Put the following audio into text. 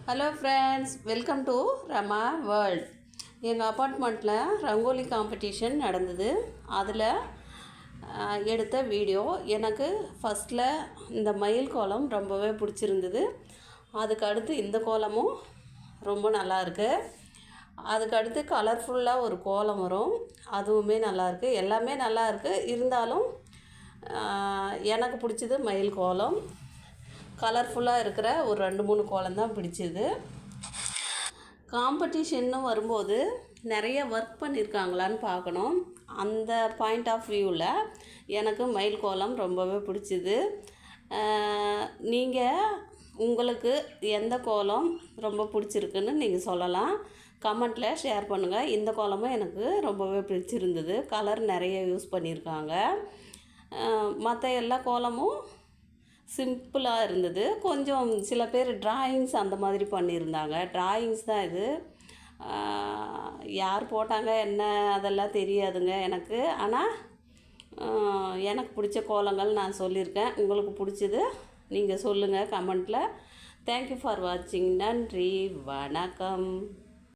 Hello friends, welcome to Rama world. எங்கள் அப்பார்ட்மெண்ட்டில் rangoli competition நடந்தது. அதில் எடுத்த வீடியோ. எனக்கு ஃபஸ்ட்டில் இந்த மயில் கோலம் ரொம்பவே பிடிச்சிருந்தது. அதுக்கு அடுத்து இந்த கோலமும் ரொம்ப நல்லாயிருக்கு. அதுக்கு அடுத்து கலர்ஃபுல்லாக ஒரு கோலம் வரும், அதுவுமே நல்லாயிருக்கு. எல்லாமே நல்லாயிருக்கு. இருந்தாலும் எனக்கு பிடிச்சது மயில் கோலம். கலர்ஃபுல்லாக இருக்கிற ஒரு 2-3 கோலம் தான் பிடிச்சிது. காம்படிஷன்னு வரும்போது நிறைய ஒர்க் பண்ணியிருக்காங்களான்னு பார்க்கணும். அந்த பாயிண்ட் ஆஃப் வியூவில் எனக்கு மயில் கோலம் ரொம்பவே பிடிச்சிது. நீங்கள் உங்களுக்கு எந்த கோலம் ரொம்ப பிடிச்சிருக்குன்னு நீங்கள் சொல்லலாம், கமெண்ட்டில் ஷேர் பண்ணுங்கள். இந்த கோலமும் எனக்கு ரொம்பவே பிடிச்சிருந்தது. கலர் நிறைய யூஸ் பண்ணியிருக்காங்க. மற்ற எல்லா கோலமும் சிம்பிளாக இருந்தது. கொஞ்சம் சில பேர் டிராயிங்ஸ் அந்த மாதிரி பண்ணியிருந்தாங்க. டிராயிங்ஸ் தான் இது. யார் போட்டாங்க என்ன அதெல்லாம் தெரியாதுங்க எனக்கு. ஆனால் எனக்கு பிடிச்ச கோலங்கள் நான் சொல்லியிருக்கேன். உங்களுக்கு பிடிச்சது நீங்கள் சொல்லுங்கள் கமெண்ட்டில். தேங்க்யூ ஃபார் வாட்சிங். நன்றி, வணக்கம்.